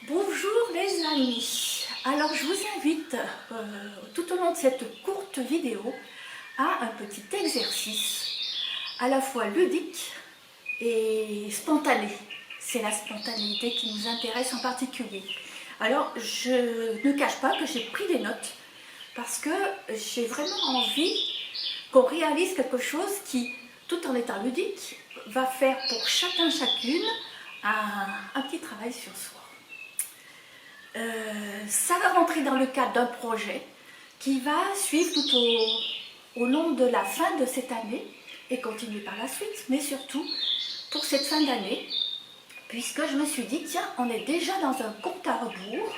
Bonjour les amis, alors je vous invite tout au long de cette courte vidéo à un petit exercice à la fois ludique et spontané. C'est la spontanéité qui nous intéresse en particulier. Alors je ne cache pas que j'ai pris des notes parce que j'ai vraiment envie qu'on réalise quelque chose qui, tout en étant ludique, va faire pour chacune un petit travail sur soi. Ça va rentrer dans le cadre d'un projet qui va suivre tout au long de la fin de cette année et continuer par la suite, mais surtout pour cette fin d'année, puisque je me suis dit, tiens, on est déjà dans un compte à rebours,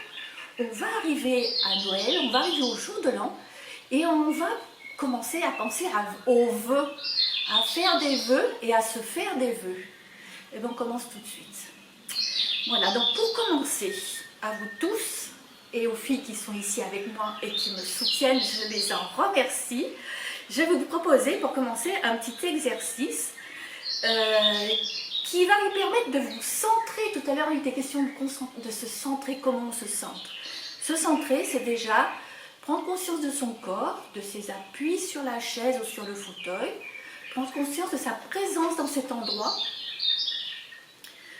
on va arriver à Noël, on va arriver au jour de l'an, et on va commencer à penser aux vœux, à faire des vœux et à se faire des vœux. Et bien on commence tout de suite. Voilà, donc pour commencer, à vous tous et aux filles qui sont ici avec moi et qui me soutiennent, je les en remercie. Je vais vous proposer pour commencer un petit exercice qui va vous permettre de vous centrer. Tout à l'heure il était question de se centrer. Comment on se centre? Se centrer, c'est déjà prendre conscience de son corps, de ses appuis sur la chaise ou sur le fauteuil, prendre conscience de sa présence dans cet endroit.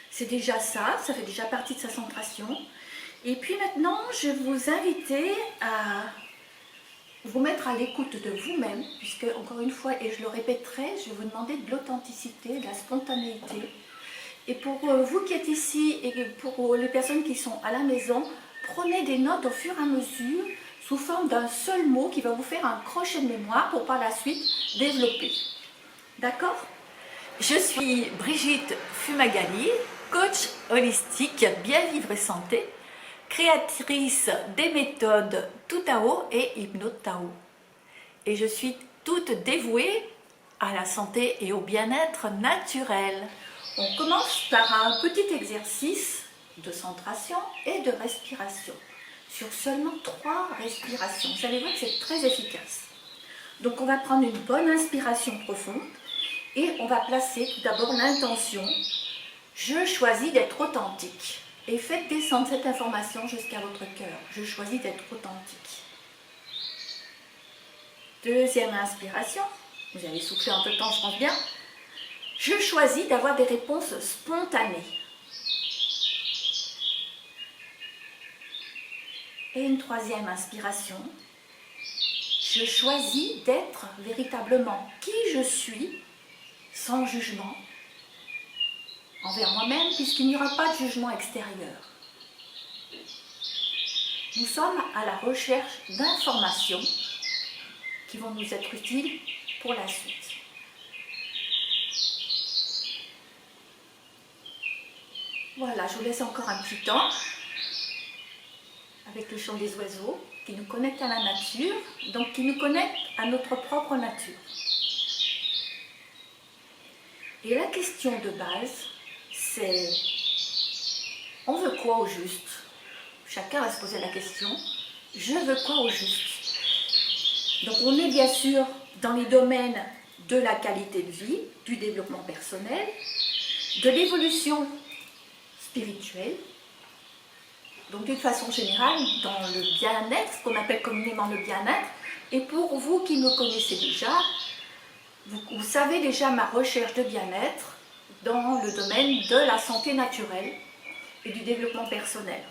C'est déjà ça fait déjà partie de sa centration. Et puis maintenant, je vais vous inviter à vous mettre à l'écoute de vous-même, puisque, encore une fois, et je le répéterai, je vais vous demander de l'authenticité, de la spontanéité. Et pour vous qui êtes ici et pour les personnes qui sont à la maison, prenez des notes au fur et à mesure, sous forme d'un seul mot qui va vous faire un crochet de mémoire pour par la suite développer. D'accord ? Je suis Brigitte Fumagalli, coach holistique Bien Vivre et Santé, créatrice des méthodes Tout-Tao et Hypno-Tao. Et je suis toute dévouée à la santé et au bien-être naturel. On commence par un petit exercice de centration et de respiration sur seulement 3 respirations. Vous allez voir que c'est très efficace. Donc on va prendre une bonne inspiration profonde et on va placer tout d'abord l'intention. Je choisis d'être authentique. Et faites descendre cette information jusqu'à votre cœur. Je choisis d'être authentique. Deuxième inspiration. Vous allez souffler un peu de temps, je pense bien. Je choisis d'avoir des réponses spontanées. Et une troisième inspiration. Je choisis d'être véritablement qui je suis, sans jugement, envers moi-même, puisqu'il n'y aura pas de jugement extérieur. Nous sommes à la recherche d'informations qui vont nous être utiles pour la suite. Voilà, je vous laisse encore un petit temps avec le chant des oiseaux qui nous connecte à la nature, donc qui nous connecte à notre propre nature. Et la question de base, c'est on veut quoi au juste? Chacun va se poser la question, je veux quoi au juste? Donc on est bien sûr dans les domaines de la qualité de vie, du développement personnel, de l'évolution spirituelle, donc d'une façon générale dans le bien-être, ce qu'on appelle communément le bien-être. Et pour vous qui me connaissez déjà, vous savez déjà ma recherche de bien-être dans le domaine de la santé naturelle et du développement personnel.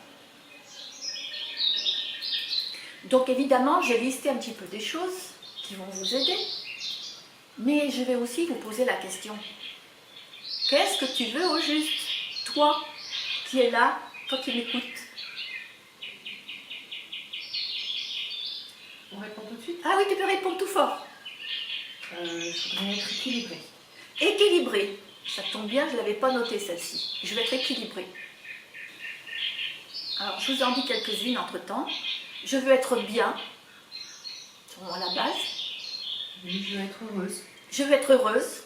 Donc évidemment, j'ai listé un petit peu des choses qui vont vous aider, mais je vais aussi vous poser la question. Qu'est-ce que tu veux au juste? Toi qui es là, toi qui m'écoutes. On répond tout de suite? Ah oui, tu peux répondre tout fort. Je voudrais être équilibrée. Équilibré. Ça tombe bien, je ne l'avais pas noté celle-ci. Je vais être équilibrée. Alors, je vous en dis quelques-unes entre-temps. Je veux être bien, c'est vraiment la base. Oui, je veux être heureuse. Je veux être heureuse.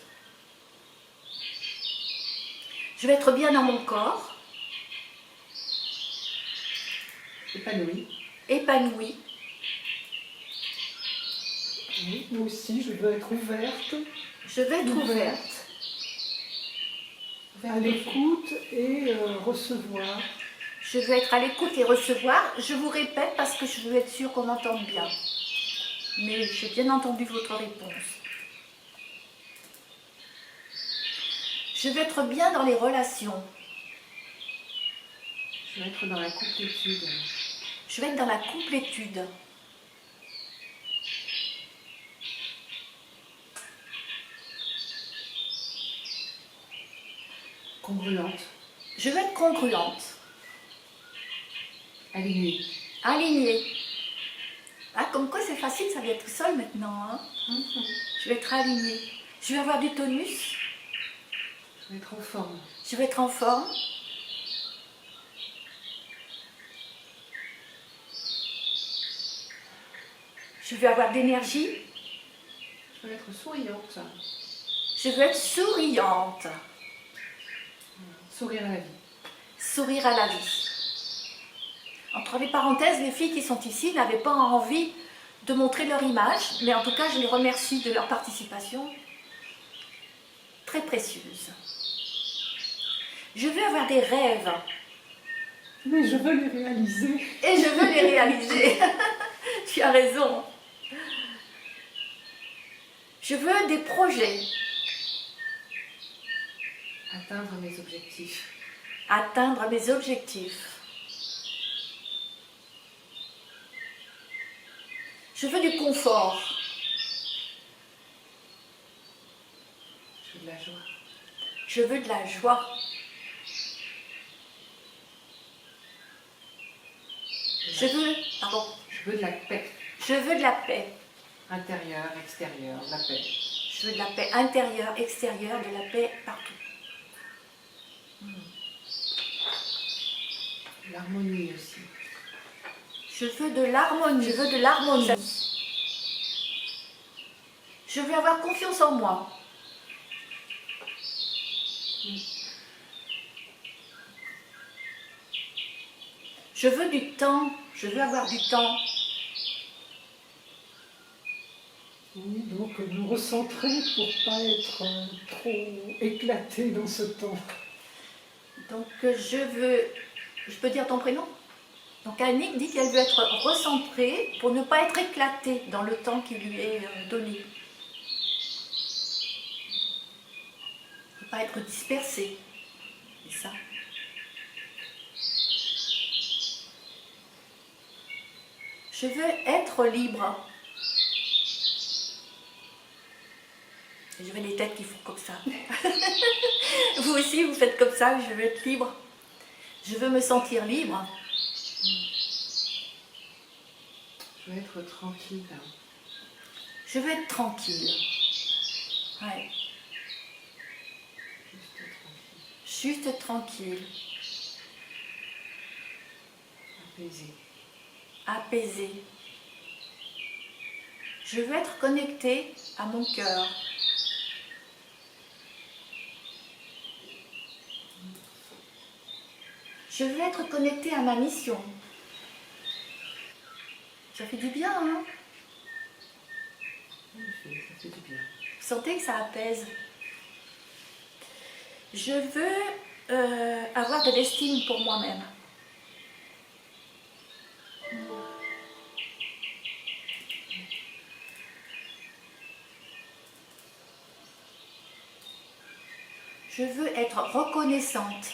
Je veux être bien dans mon corps. Épanouie. Épanouie. Oui, moi aussi, je veux être ouverte. Je veux être ouverte. À l'écoute et recevoir. Je veux être à l'écoute et recevoir. Je vous répète parce que je veux être sûre qu'on m'entende bien. Mais j'ai bien entendu votre réponse. Je veux être bien dans les relations. Je veux être dans la complétude. Je veux être dans la complétude. Congruente. Je veux être congruente. Alignée. Alignée. Ah, comme quoi c'est facile, ça vient tout seul maintenant. Hein. Je vais être alignée. Je vais avoir du tonus. Je veux être en forme. Je vais être en forme. Je vais avoir d'énergie. Je veux être souriante. Je veux être souriante. Sourire à la vie. Sourire à la vie. Entre les parenthèses, les filles qui sont ici n'avaient pas envie de montrer leur image, mais en tout cas, je les remercie de leur participation très précieuse. Je veux avoir des rêves. Mais je veux les réaliser. Et je veux les réaliser. Tu as raison. Je veux des projets. Atteindre mes objectifs. Atteindre mes objectifs. Je veux du confort. Je veux de la joie. Je veux de la joie. Je veux, pardon, Je veux de la paix. je veux de la paix. Intérieure, extérieure, de la paix. Je veux de la paix intérieure, extérieure, de la paix partout. L'harmonie aussi. Je veux de l'harmonie. Je veux de l'harmonie. Je veux avoir confiance en moi. Je veux du temps. Je veux avoir du temps. Oui, donc nous recentrer pour pas être trop éclaté dans ce temps. Donc je peux dire ton prénom? Donc Annick dit qu'elle veut être recentrée pour ne pas être éclatée dans le temps qui lui est donné. Ne pas être dispersée. C'est ça. Je veux être libre. Je veux les têtes qui font comme ça. Vous aussi, vous faites comme ça, je veux être libre. Je veux me sentir libre. Je veux être tranquille. Je veux être tranquille. Ouais. Juste tranquille. Juste tranquille. Apaisé. Apaisée. Je veux être connectée à mon cœur. Je veux être connectée à ma mission. Ça fait du bien, hein? Ça fait du bien. Vous sentez que ça apaise? Je veux avoir de l'estime pour moi-même. Je veux être reconnaissante.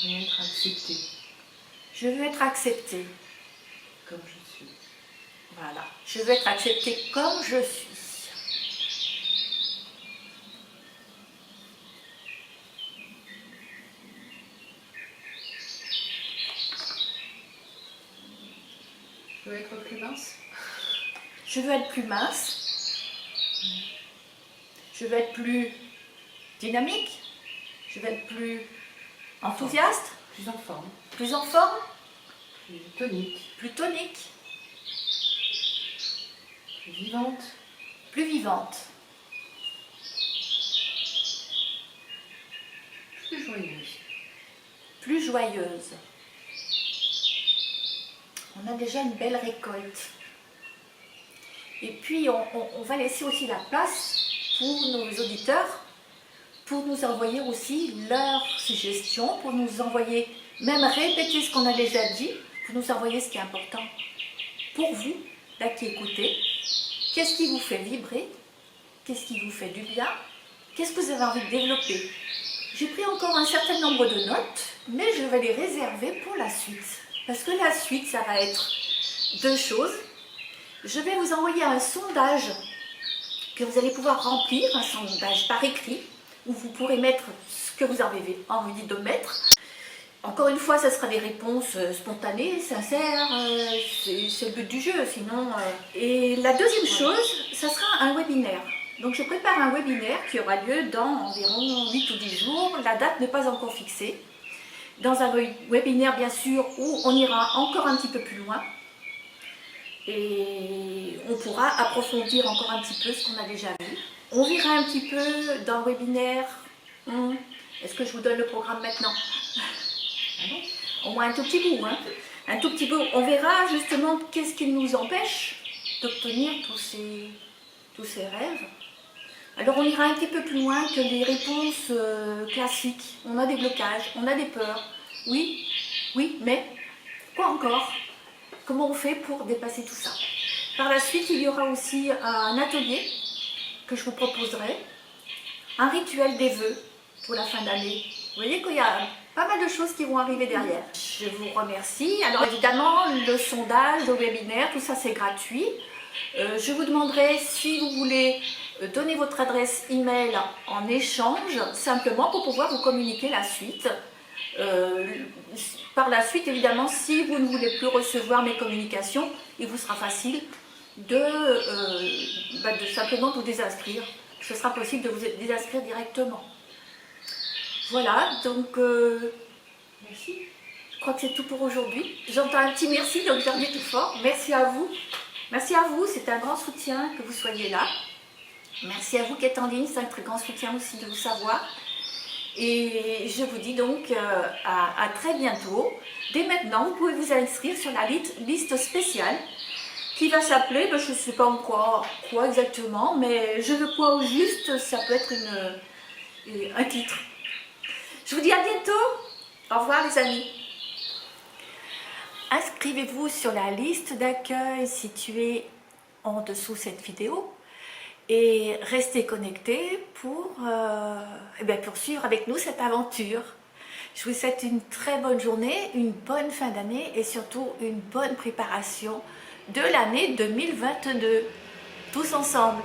Je veux être acceptée Je veux être acceptée. comme je suis. Voilà. Je veux être acceptée comme je suis. Je veux être plus mince. Je veux être plus mince. Je veux être plus dynamique. Je veux être plus enthousiaste. Plus en forme. Plus en forme. Plus tonique. Plus tonique. Plus vivante. Plus vivante. Plus joyeuse. Plus joyeuse. On a déjà une belle récolte. Et puis on va laisser aussi la place pour nos auditeurs, pour nous envoyer aussi leurs suggestions, pour nous envoyer, même répéter ce qu'on a déjà dit, pour nous envoyer ce qui est important pour vous, là qui écoutez. Qu'est-ce qui vous fait vibrer? Qu'est-ce qui vous fait du bien? Qu'est-ce que vous avez envie de développer? J'ai pris encore un certain nombre de notes, mais je vais les réserver pour la suite. Parce que la suite, ça va être deux choses. Je vais vous envoyer un sondage que vous allez pouvoir remplir, un sondage par écrit, où vous pourrez mettre ce que vous avez envie de mettre. Encore une fois, ça sera des réponses spontanées, sincères, c'est le but du jeu, sinon... Et la deuxième chose, ça sera un webinaire. Donc je prépare un webinaire qui aura lieu dans environ 8 ou 10 jours, la date n'est pas encore fixée. Dans un webinaire bien sûr où on ira encore un petit peu plus loin et on pourra approfondir encore un petit peu ce qu'on a déjà vu. On verra un petit peu dans le webinaire, est-ce que je vous donne le programme maintenant? Au moins un tout petit bout, hein. Un tout petit bout. On verra justement qu'est-ce qui nous empêche d'obtenir tous ces rêves. Alors on ira un petit peu plus loin que les réponses classiques. On a des blocages, on a des peurs. Oui, oui, mais quoi encore? Comment on fait pour dépasser tout ça? Par la suite, il y aura aussi un atelier que je vous proposerai. Un rituel des vœux pour la fin d'année. Vous voyez qu'il y a pas mal de choses qui vont arriver derrière. Je vous remercie. Alors évidemment, le sondage, le webinaire, tout ça c'est gratuit. Je vous demanderai si vous voulez donner votre adresse email en échange, simplement pour pouvoir vous communiquer la suite. Par la suite, évidemment, si vous ne voulez plus recevoir mes communications, il vous sera facile de simplement vous désinscrire. Ce sera possible de vous désinscrire directement. Voilà, donc merci. Je crois que c'est tout pour aujourd'hui. J'entends un petit merci, donc j'en dis tout fort. Merci à vous. Merci à vous, c'est un grand soutien que vous soyez là. Merci à vous qui êtes en ligne, c'est un très grand soutien aussi de vous savoir. Et je vous dis donc à très bientôt. Dès maintenant, vous pouvez vous inscrire sur la liste spéciale qui va s'appeler, je ne sais pas encore quoi exactement, mais je veux quoi au juste, ça peut être un titre. Je vous dis à bientôt. Au revoir les amis. Inscrivez-vous sur la liste d'accueil située en dessous de cette vidéo et restez connectés pour poursuivre avec nous cette aventure. Je vous souhaite une très bonne journée, une bonne fin d'année et surtout une bonne préparation de l'année 2022. Tous ensemble.